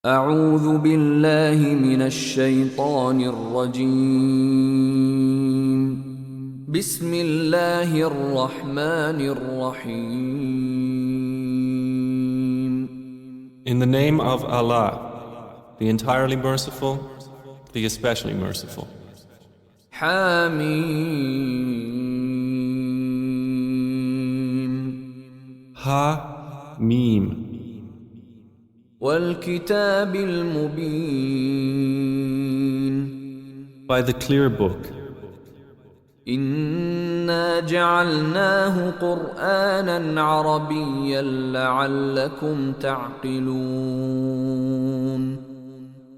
أعوذ بالله من الشيطان الرجيم. بسم الله الرحمن الرحيم. In the name of Allah, the entirely merciful, the especially merciful. حميم. Ha, Mim. والكتاب المبين. By the clear book. إنا جعلناه قرآنا عربيا لعلكم تعقلون.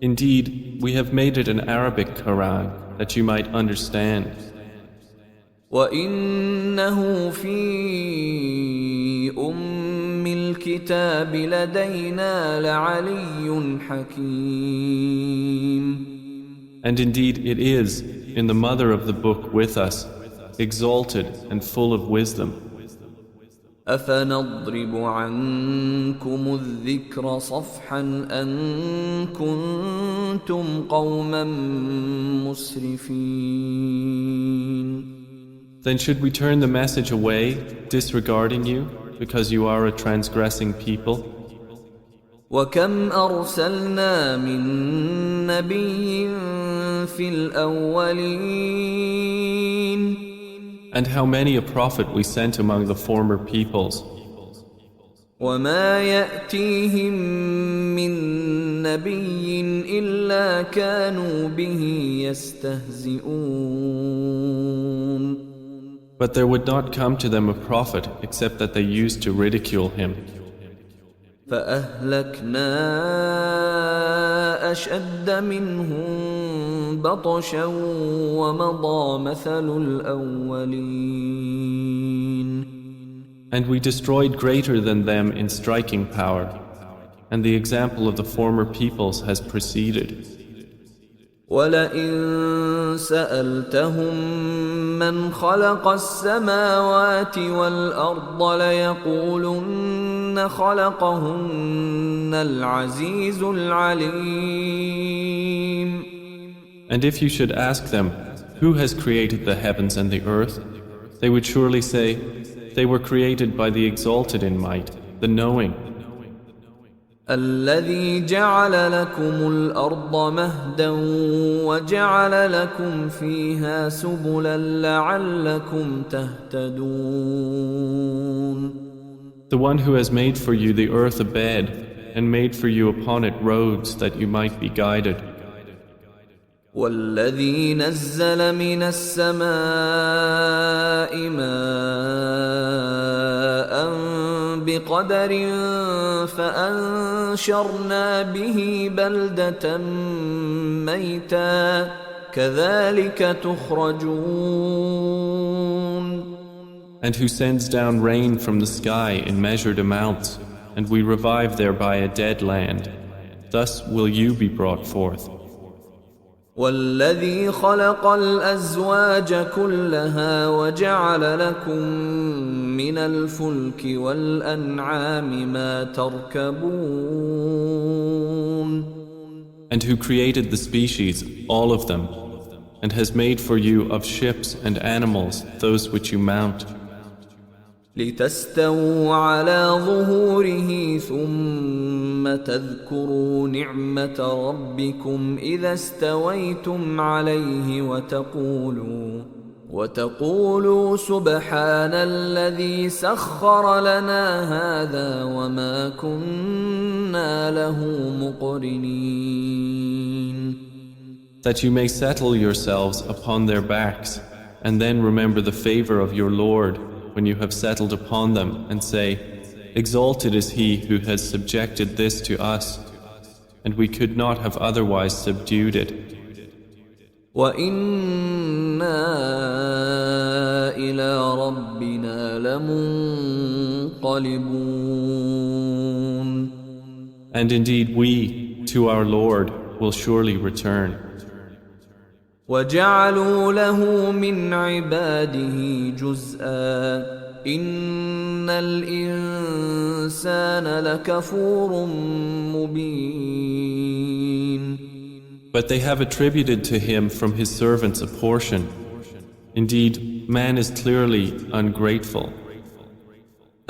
Indeed, we have made it an Arabic Quran that you might understand. وإنه في الكتاب لدينا لعلي حكيم. And indeed it is in the mother of the book with us, exalted and full of wisdom. أفنضرب عنكم الذكر صفحا أن كنتم قوما مسرفين. Then should we turn the message away, disregarding you, because you are a transgressing people? وكم أرسلنا من نبي في الأولين. And how many a prophet we sent among the former peoples. وما يأتيهم من نبي إلا كانوا به يستهزئون. But there would not come to them a prophet except that they used to ridicule him. فأهلكنا أشد منهم بطشا ومضى مثل الأولين. And we destroyed greater than them in striking power, and the example of the former peoples has preceded. ولئن سألتهم من خلق السماوات والأرض ليقولن خلقهن العزيز العليم. And if you should ask them, who has created the heavens and the earth, they would surely say, they were created by the exalted in might, the knowing. الذي جعل لكم الأرض مهدا وجعل لكم فيها سبلا لعلكم تهتدون. The one who has made for you the earth a bed and made for you upon it roads that you might be guided. والذي نزل من السماء ماء بقدر فأنشرنا به بلدة ميتا كذلك تخرجون. And who sends down rain from the sky in measured amounts, and we revive thereby a dead land. Thus will you be brought forth. والذي خلق الأزواج كلها وجعل لكم من الفلك والأنعام ما تركبون. And who created the species, all of them, and has made for you of ships and animals those which you mount. لتستووا على ظهوره ثم تذكروا نعمة ربكم إذا استويتم عليه وتقولوا سبحان الذي سخر لنا هذا وما كنا له مقرنين. That you may settle yourselves upon their backs, and then remember the favor of your Lord when you have settled upon them, and say, exalted is he who has subjected this to us, and we could not have otherwise subdued it. وَإِنَّا إِلَى رَبِّنَا لَمُنقَلِبُونَ. And indeed we, to our Lord, will surely return. وَجَعَلُوا لَهُ مِنْ عِبَادِهِ جُزْءًا إِنَّ الْإِنسَانَ لَكَفُورٌ مُبِينٌ. But they have attributed to him from his servants a portion. Indeed, man is clearly ungrateful.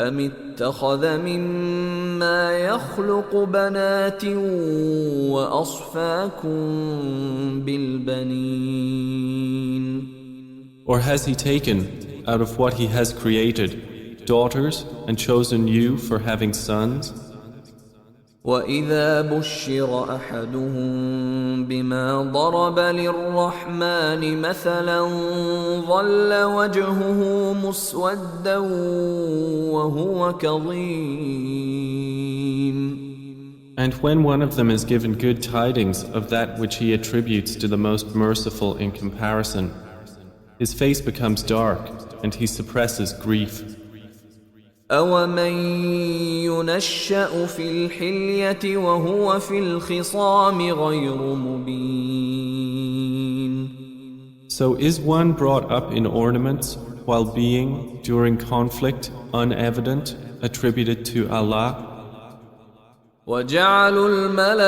أم اتخذ مما يخلق بنات وأصفاكم بالبنين Or has he taken, out of what he has created, daughters and chosen you for having sons? وإذا بشر أحدهم بما ضرب للرحمن مثلا ظل وجهه مسودا وهو كظيم. And when one of them is given good tidings of that which he attributes to the most merciful in comparison, his face becomes dark and he suppresses grief. أَوَمَن يُنَشَّأُ فِي الْحِلْيَةِ وَهُوَ فِي الْخِصَامِ غَيْرُ مُبِينٍ. So is one brought up in ornaments while being, during conflict, unevident, attributed to Allah? وَجَعَلُوا الْمَلَائِكَةَ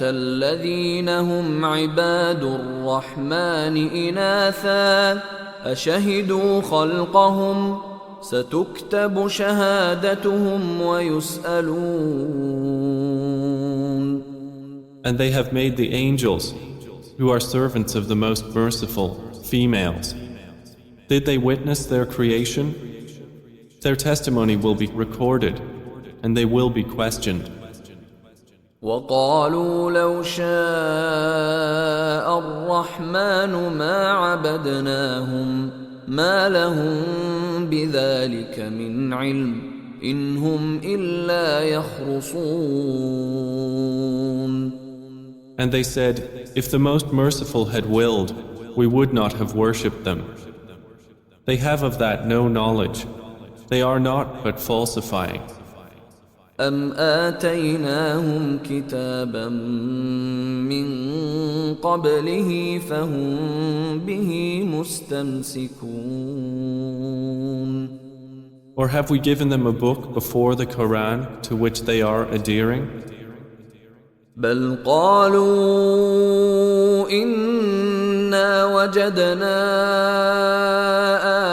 الَّذِينَ هُمْ عِبَادُ الرَّحْمَنِ إِنَاثًا أشهدوا خلقهم ستكتب شهادتهم ويسألون. And they have made the angels, who are servants of the most merciful, females. Did they witness their creation? Their testimony will be recorded, and they will be questioned. وقالوا لو شاء الرحمن ما عبدناهم ما لهم بذلك من علم إن هم إلا يخرصون. And they said, if the most merciful had willed, we would not have worshipped them. They have of that no knowledge. They are not but falsifying. أم آتيناهم كتابا من قبله فهم به مستمسكون. Or have we given them a book before the Qur'an to which they are adhering? بل قالوا إنا وجدنا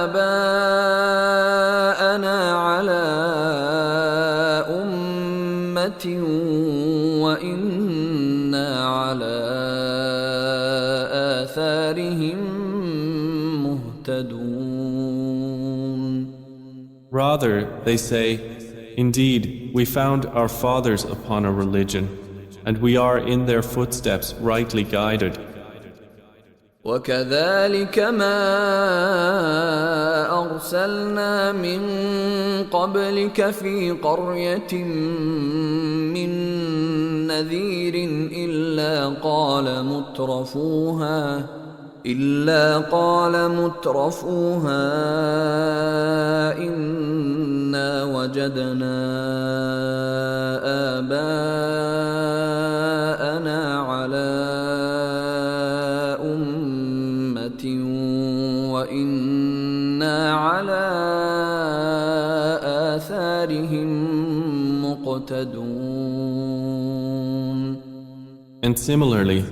آباءنا على وإنا على آثارهم مهتدون. Rather, they say, indeed, we found our fathers upon a religion, and we are in their footsteps rightly guided. وكذلك ما أرسلنا من قبلك في قرية من نذير إلا قال مترفوها إنا وجدنا آباءنا على وإنا على آثارهم مقتدون. And similarly,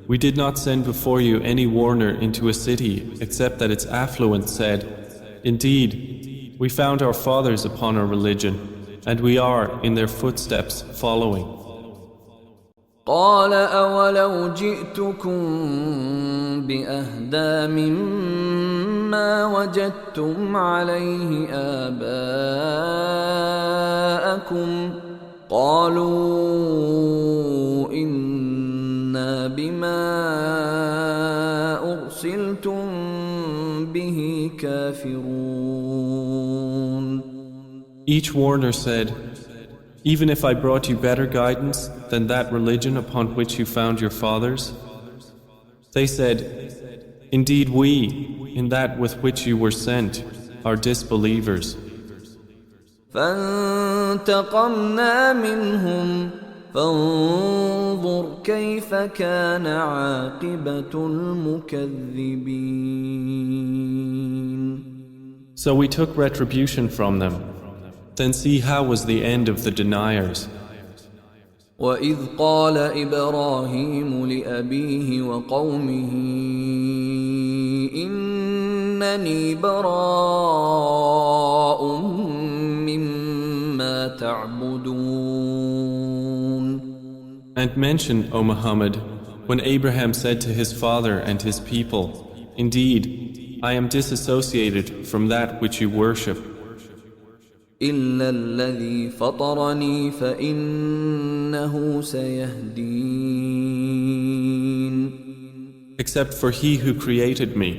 we did not send before you any warner into a city except that its affluent said, indeed, we found our fathers upon a religion, and we are in their footsteps following. قال أولو جئتكم بأهدى مما وجدتم عليه آباءكم قالوا إنا بما أرسلتم به كافرون. Each warner said, even if I brought you better guidance than that religion upon which you found your fathers? They said, indeed we, in that with which you were sent, are disbelievers. فانتقمنا منهم فانظر كيف كان عاقبة المكذبين. So we took retribution from them. Then see how was the end of the deniers. وإذ قال إبراهيم لأبيه وقومه إنني براء مما تعبدون. And mention, O Muhammad, when Abraham said to his father and his people, Indeed, I am disassociated from that which you worship. إلا الذي فطرني فإنه سيهدين. Except for he who created me,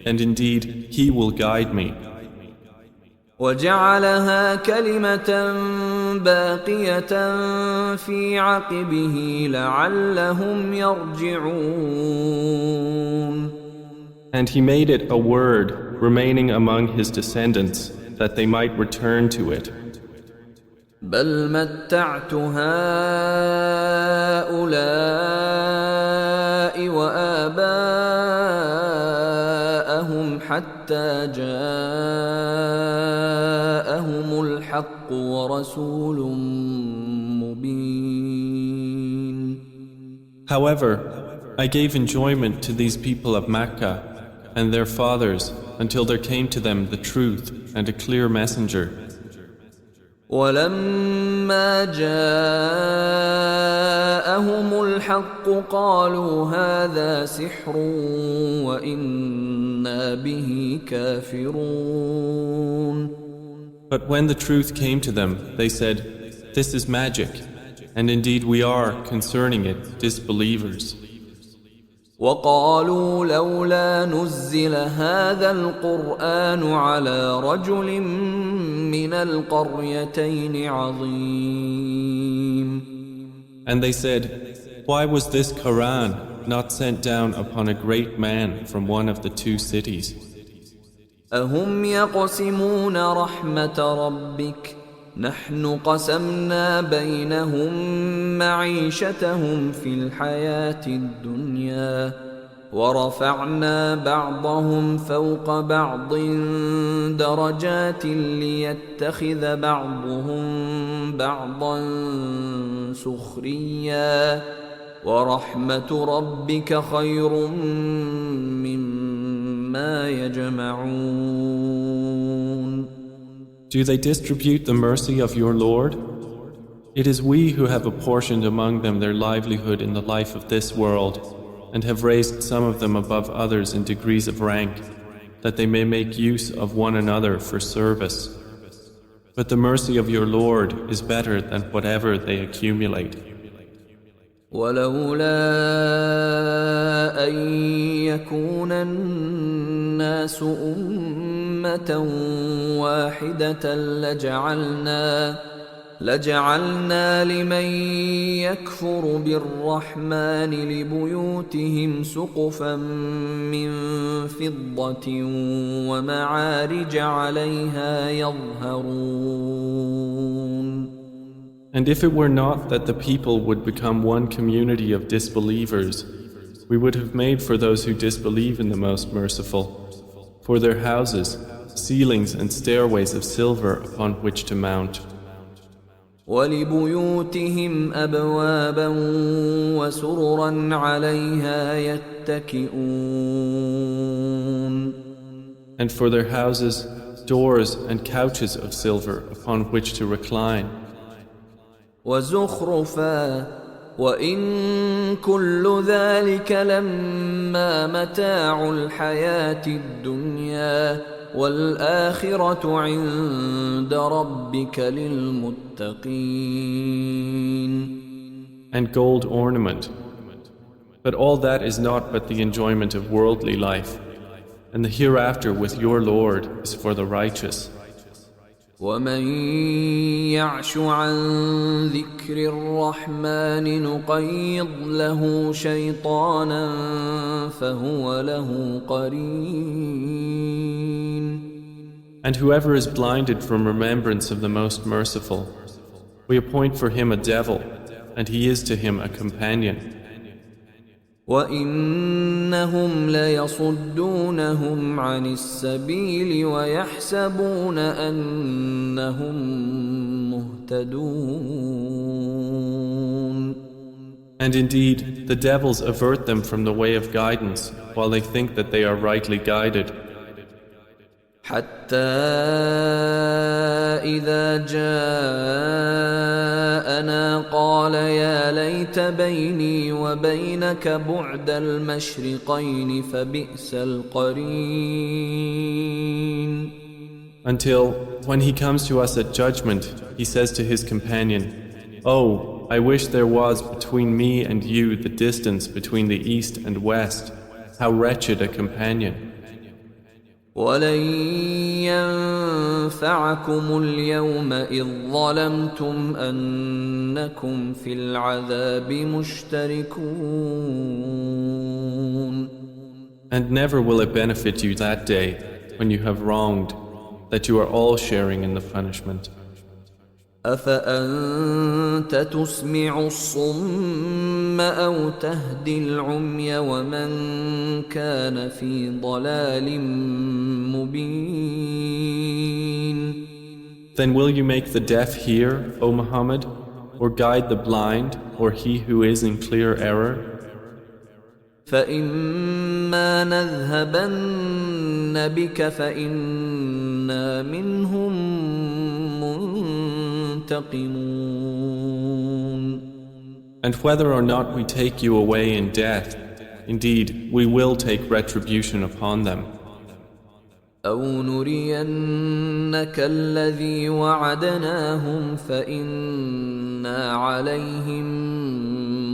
and indeed he will guide me. وجعلها كلمة باقية في عقبه لعلهم يرجعون. And he made it a word remaining among his descendants, that they might return to it. بل متعت هؤلاء وآباءهم حتى جاءهم الحق ورسول مبين. However, I gave enjoyment to these people of Mecca and their fathers until there came to them the truth and a clear messenger. ولما جاءهم الحق قالوا هذا سحر وإنا به كافرون. But when the truth came to them, they said, This is magic, and indeed we are, concerning it, disbelievers. وقالوا لولا نزل هذا القرآن على رجل من القريتين عظيم. And they said, Why was this Qur'an not sent down upon a great man from one of the two cities? أهم يقسمون رحمة ربك نحن قسمنا بينهم معيشتهم في الحياة الدنيا ورفعنا بعضهم فوق بعض درجات ليتخذ بعضهم بعضا سخريا ورحمة ربك خير مما يجمعون. Do they distribute the mercy of your Lord? It is we who have apportioned among them their livelihood in the life of this world, and have raised some of them above others in degrees of rank, that they may make use of one another for service. But the mercy of your Lord is better than whatever they accumulate. ولولا أن يكون الناس أمة واحدة لجعلنا لمن يكفر بالرحمن لبيوتهم سقفا من فضة ومعارج عليها يظهرون. And if it were not that the people would become one community of disbelievers, we would have made for those who disbelieve in the Most Merciful, for their houses, ceilings and stairways of silver upon which to mount. وَلِبُيُوتِهِمْ أَبْوَابًا وَسُرُرًا عَلَيْهَا يَتَّكِئُونَ. And for their houses, doors and couches of silver upon which to recline. وَزُخْرُفًا وَإِن كُلُّ ذَلِكَ لَمَّا مَتَاعُ الْحَيَاةِ الدُّنْيَا وَالْآخِرَةُ عِندَ رَبِّكَ لِلْمُتَّقِينَ. And gold ornament. But all that is not but the enjoyment of worldly life, and the hereafter with your Lord is for the righteous. وَمَن يَعْشُ عَن ذِكْرِ الرَّحْمَنِ نُقَيِّضْ لَهُ شَيْطَانًا فَهُوَ لَهُ قَرِينٌ. And whoever is blinded from remembrance of the Most Merciful, we appoint for him a devil, and he is to him a companion. وَإِنَّهُمْ لَيَصُدُّونَهُمْ عَنِ السَّبِيلِ وَيَحْسَبُونَ أَنَّهُمْ مُهْتَدُونَ. And indeed, the devils avert them from the way of guidance while they think that they are rightly guided. حتى إذا جاءنا قال يا ليت بيني وبينك بعد المشرقين فبئس القرين. Until, when he comes to us at judgment, he says to his companion, "Oh, I wish there was between me and you the distance between the east and west. How wretched a companion." ولن ينفعكم اليوم إذ ظلمتم أنكم في العذاب مشتركون. And never will it benefit you that day when you have wronged, that you are all sharing in the punishment. أفأنت تسمع الصم أو تهدي العمي ومن كان في ضلال مبين. Then will you make the deaf hear, O Muhammad, or guide the blind, or he who is in clear error? فإما نذهبن بك فإنا منهم منتقمون. And whether or not we take you away in death, indeed we will take retribution upon them. أو نرينك الذي وعدناهم فإنا عليهم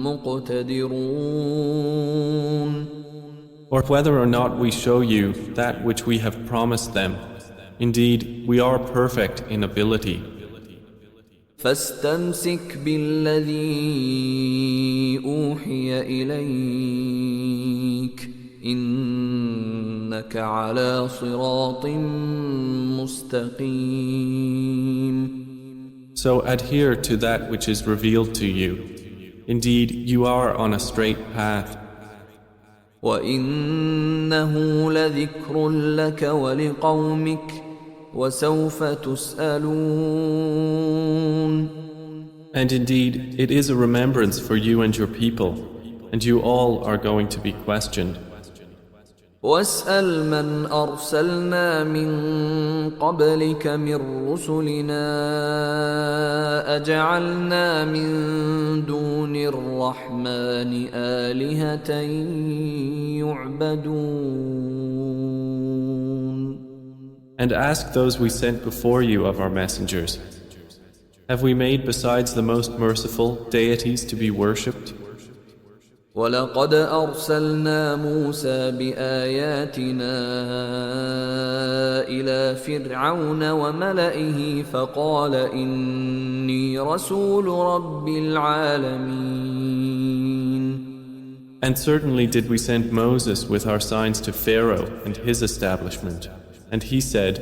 مقتدرون. Or whether or not we show you that which we have promised them, indeed we are perfect in ability. فاستمسك بالذي أوحي إليك إنك على صراط مستقيم. So adhere to that which is revealed to you. Indeed, you are on a straight path. وإنه لذكر لك ولقومك وسوف تسألون. And indeed, it is a remembrance for you and your people, and you all are going to be questioned. واسأل من أرسلنا من قبلك من رسلنا أجعلنا من دون الرحمن آلهة يعبدون. And ask those we sent before you of our messengers, have we made besides the most merciful deities to be worshipped? ولقد أرسلنا موسى بآياتنا إلى فرعون وملئه فقال إني رسول رب العالمين. And certainly did we send Moses with our signs to Pharaoh and his establishment, and he said,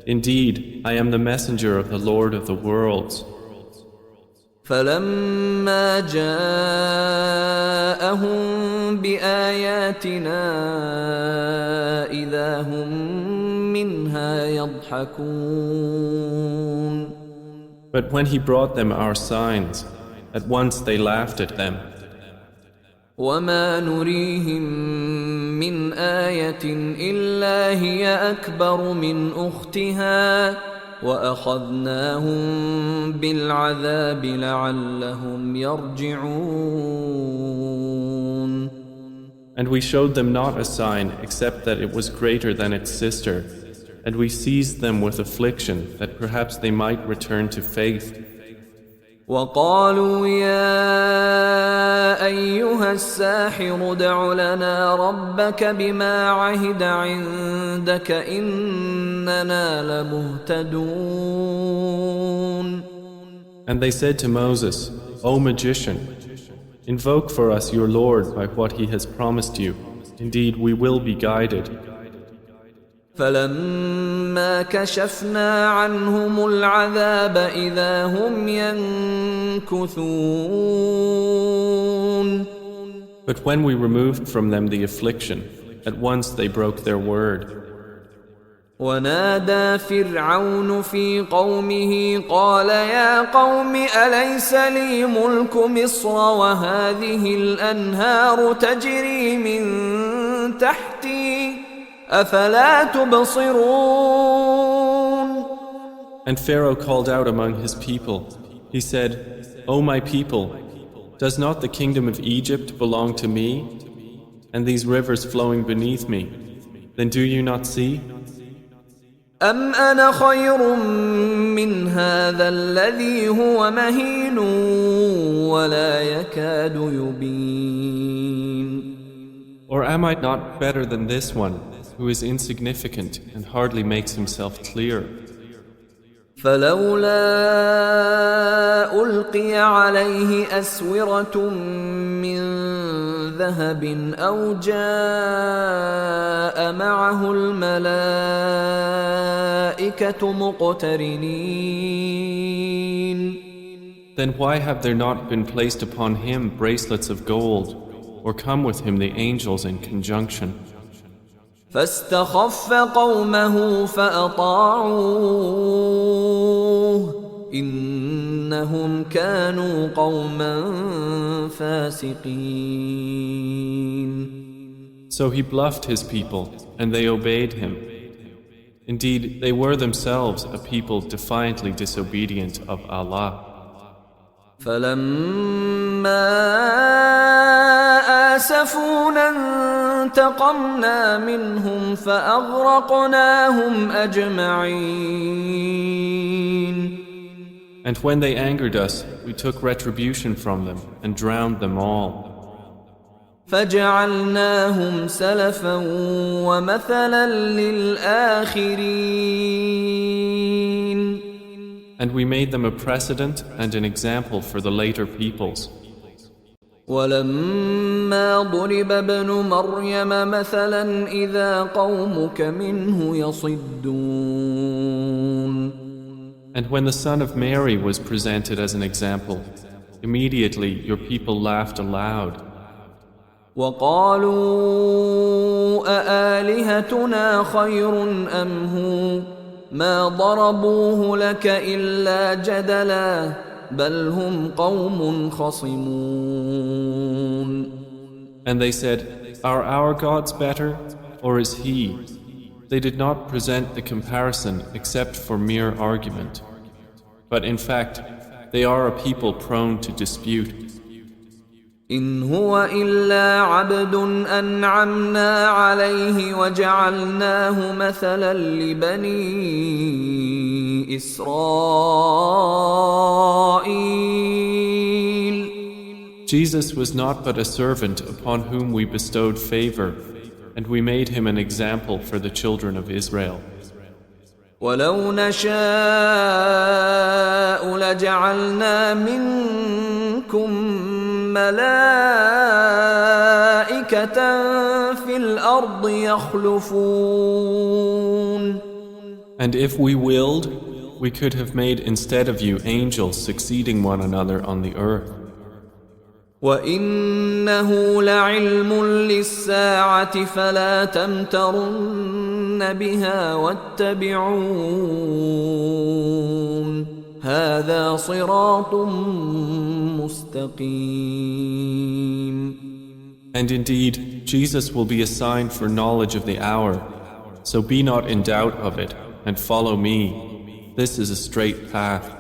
"Indeed, I am the messenger of the Lord of the worlds." فلما جاءهم بآياتنا إذا هم منها يضحكون. But when he brought them our signs, at once they laughed at them. وما نريهم من آية إلا هي أكبر من أختها وأخذناهم بالعذاب لعلهم يرجعون. And we showed them not a sign except that it was greater than its sister, and we seized them with affliction that perhaps they might return to faith. وقالوا يا أيها الساحر ادع لنا ربك بما عهد عندك إننا لمهتدون. And they said to Moses, "O magician, invoke for us your Lord by what he has promised you. Indeed, we will be guided." فلما كشفنا عنهم العذاب إذا هم ينكثون. But when we removed from them the affliction, at once they broke their word. ونادى فرعون في قومه قال يا قوم أليس لي ملك مصر وهذه الأنهار تجري من تحتي أفلا تبصرون. And Pharaoh called out among his people. He said, O my people, does not the kingdom of Egypt belong to me, and these rivers flowing beneath me? Then do you not see? أم أنا خير من هذا الذي هو مهين ولا يكاد يبين. Or am I not better than this one, who is insignificant and hardly makes himself clear? فلولا ألقي عليه أسورة من ذهب أو جاء معه الملائكة مقترنين. Then why have there not been placed upon him bracelets of gold, or come with him the angels in conjunction? فاستخف قومه فأطاعوه إنهم كانوا قوما فاسقين. So he bluffed his people, and they obeyed him. Indeed, they were themselves a people defiantly disobedient of Allah. فلما آسفونا انتقمنا منهم فأغرقناهم أجمعين. And when they angered us, we took retribution from them and drowned them all. فجعلناهم سلفا ومثلا للآخرين. And we made them a precedent and an example for the later peoples. ولما ضرب ابن مريم مثلا إذا قومك منه يصدون. And when the son of Mary was presented as an example, immediately your people laughed aloud. وقالوا أآلهتنا خير أم هو ما ضربوه لك إلا جدلا بل هم قوم خصمون. And they said, Are our gods better, or is he? They did not present the comparison except for mere argument. But in fact, they are a people prone to dispute. إن هو إلا عبد أنعمنا عليه وجعلناه مثلا لبني إسرائيل. Jesus was not but a servant upon whom we bestowed favor, and we made him an example for the children of Israel. ولو نشاء لجعلنا منكم ملائكة في الأرض يخلفون. And if we willed, we could have made instead of you angels succeeding one another on the earth. وإنه لعلم للساعة فلا تمترن بها واتبعون هذا صراط مستقيم. And indeed, Jesus will be a sign for knowledge of the hour, so be not in doubt of it, and follow me. This is a straight path.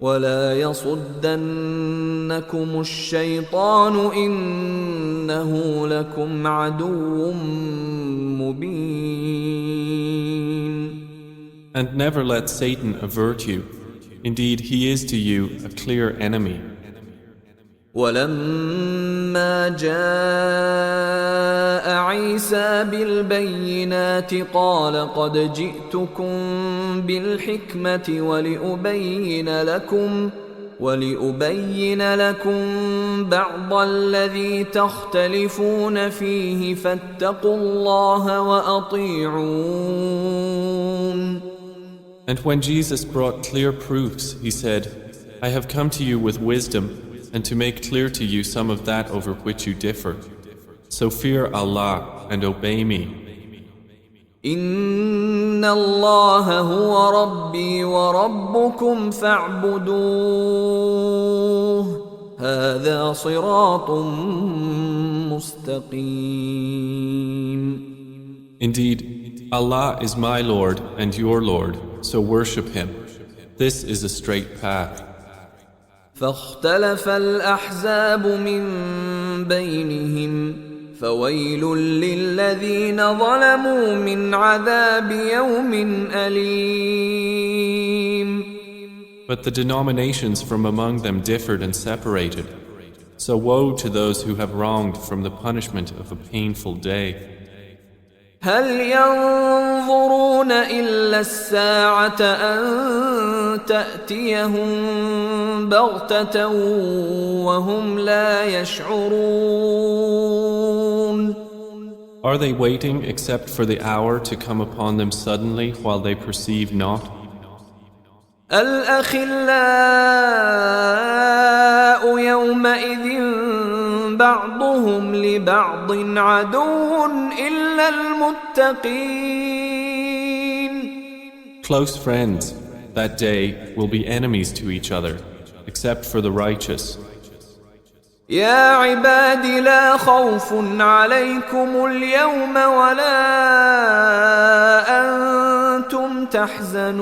ولا يصدنكم الشيطان إنه لكم عدو مبين. And never let Satan avert you. Indeed, he is to you a clear enemy. ولما جاء عيسى بالبينات قال قد جئتكم بالحكمة ولأبين لكم بعض الذي تختلفون فيه فاتقوا الله وأطيعون. And when Jesus brought clear proofs, he said, I have come to you with wisdom and to make clear to you some of that over which you differ. So fear Allah and obey me. إن الله هو ربي وربكم فاعبدوه هذا صراط مستقيم. Indeed, Allah is my Lord and your Lord, so worship Him. This is a straight path. فاختلف الأحزاب من بينهم فويل للذين ظلموا من عذاب يوم أليم. But the denominations from among them differed and separated. So woe to those who have wronged from the punishment of a painful day. هل ينظرون إلا الساعة أن تأتيهم بغتة وهم لا يشعرون. Are they waiting except for the hour to come upon them suddenly while they perceive not? الأخلاء يومئذ بعضهم لبعض عدو إلا المتقين. Close friends that day will be enemies to each other except for the righteous. يا عباد لا خوف عليكم اليوم ولا أنتم تحزنون.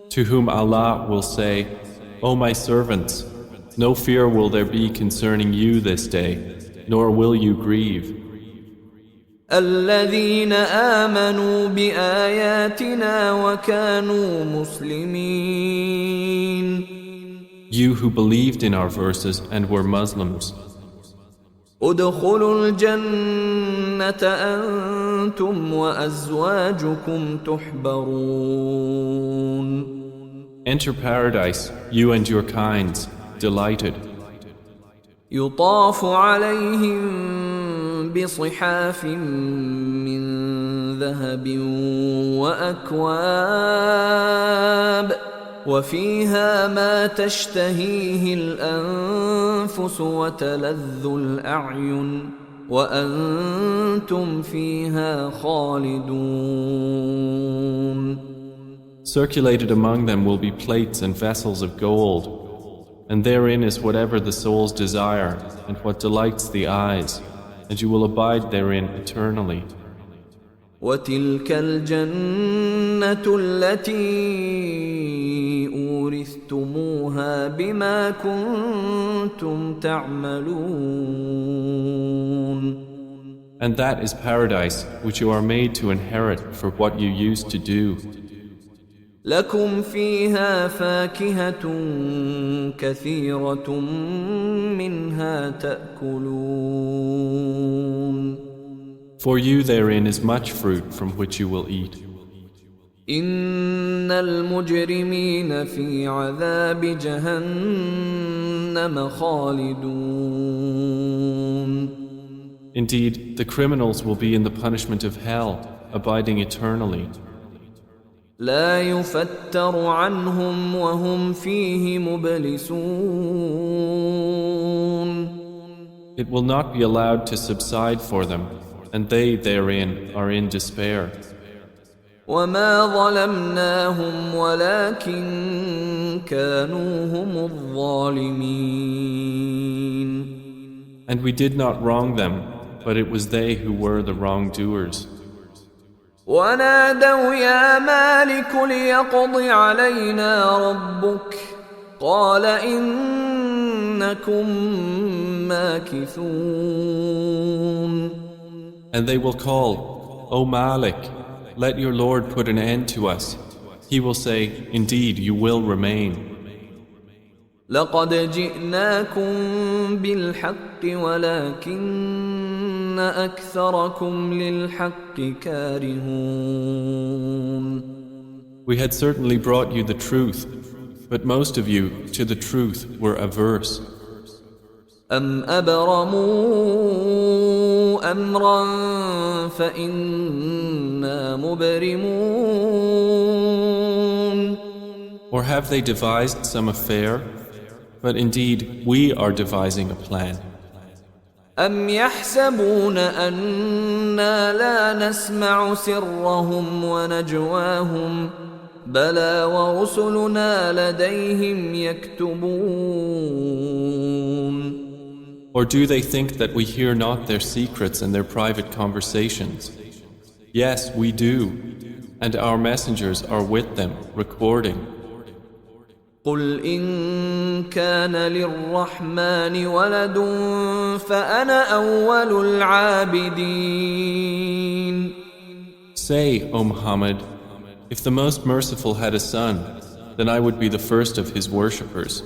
To whom Allah will say, O my servants, no fear will there be concerning you this day, nor will you grieve. الذين آمنوا بآياتنا وكانوا مسلمين. You who believed in our verses and were Muslims. ادخلوا الجنة أنتم وأزواجكم تحبرون. Enter paradise, you and your kinds, delighted. يطاف عليهم بصحاف من ذهب وأكواب وفيها ما تشتهيه الأنفس وتلذ الأعين وأنتم فيها خالدون. Circulated among them will be plates and vessels of gold, and therein is whatever the souls desire and what delights the eyes, and you will abide therein eternally. وتلك الجنة التي أورثتموها بما كنتم تعملون. And that is paradise which you are made to inherit for what you used to do. لكم فيها فاكهة كثيرة منها تأكلون. For you therein is much fruit from which you will eat. إن المجرمين في عذاب جهنم خالدون. Indeed, the criminals will be in the punishment of hell, abiding eternally. لا يفتر عنهم وهم فيه مبلسون. It will not be allowed to subside for them, and they therein are in despair. وما ظلمناهم ولكن كانوا هم الظالمين. And we did not wrong them, but it was they who were the wrongdoers. ونادوا يا مالك ليقض علينا ربك قال إنكم ماكثون. And they will call, O Malik, let your Lord put an end to us. He will say, indeed, you will remain. لقد جئناكم بالحق ولكن أكثركم للحق كارهون. We had certainly brought you the truth, but most of you to the truth were averse. أم أبرموا أمرا فإنا مبرمون. Or have they devised some affair? But indeed, we are devising a plan. أم يحسبون أنا لا نسمع سرهم ونجواهم بلى ورسلنا لديهم يكتبون. Or do they think that we hear not their secrets and their private conversations? Yes, we do, and our messengers are with them, recording. قل إن كان للرحمن ولد فأنا أول العابدين. Say, O Muhammad, if the Most Merciful had a son, then I would be the first of his worshippers.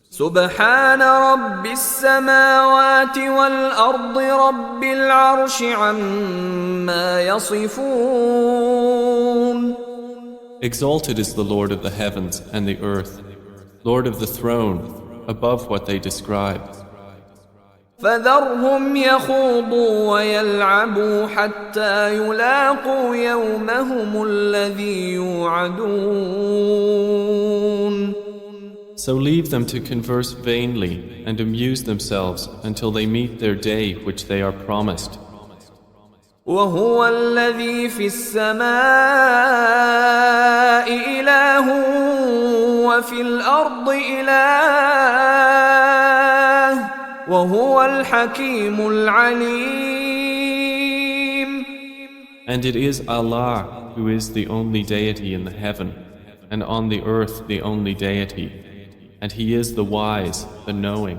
سبحان رب السماوات والأرض رب العرش عما يصفون. Exalted is the Lord of the heavens and the earth, Lord of the throne, above what they describe. فذرهم يخوضوا ويلعبوا حتى يلاقوا يومهم الذي يوعدون. So leave them to converse vainly and amuse themselves until they meet their day which they are promised. وهو الذي في السماء إله وفي الأرض إله وهو الحكيم العليم. And it is Allah who is the only deity in the heaven, and on the earth the only deity, and He is the wise, the knowing.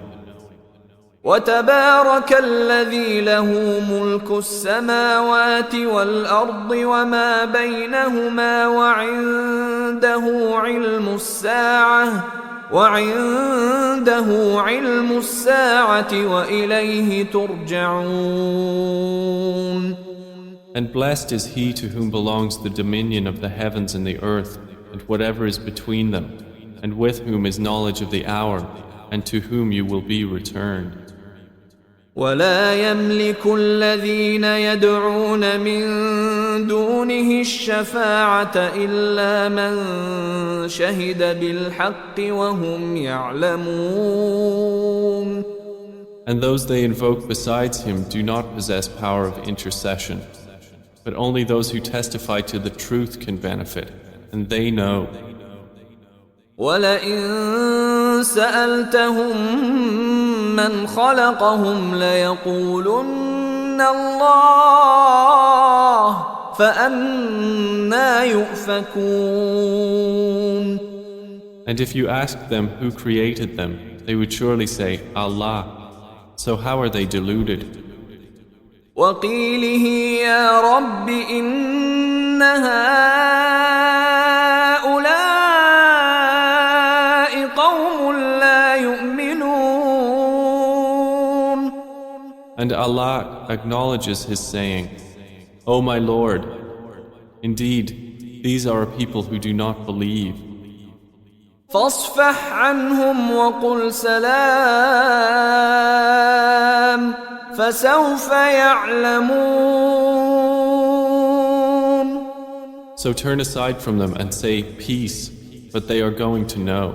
وتبارك الذي له ملك السماوات والأرض وما بينهما وعنده علم الساعة وإليه ترجعون. And blessed is he to whom belongs the dominion of the heavens and the earth and whatever is between them, and with whom is knowledge of the hour, and to whom you will be returned. ولا يملك الذين يدعون من دونه الشفاعة إلا من شهد بالحق وهم يعلمون. And those they invoke besides him do not possess power of intercession, but only those who testify to the truth can benefit, and they know. وَلَئِن سَأَلْتَهُم مَّنْ خَلَقَهُمْ لَيَقُولُنَّ اللَّهُ فَأَنَّىٰ يُؤْفَكُونَ. And if you asked them who created them, they would surely say, Allah. So how are they deluded? وَقِيلِهِ يَا رَبِّ إِنَّ هَٰؤُلَاءِ قَوْمٌ لَّا يُؤْمِنُونَ. And Allah acknowledges His saying, O my Lord, indeed, these are a people who do not believe. فاصفح عنهم وقل سلام فسوف يعلمون. So turn aside from them and say peace, but they are going to know.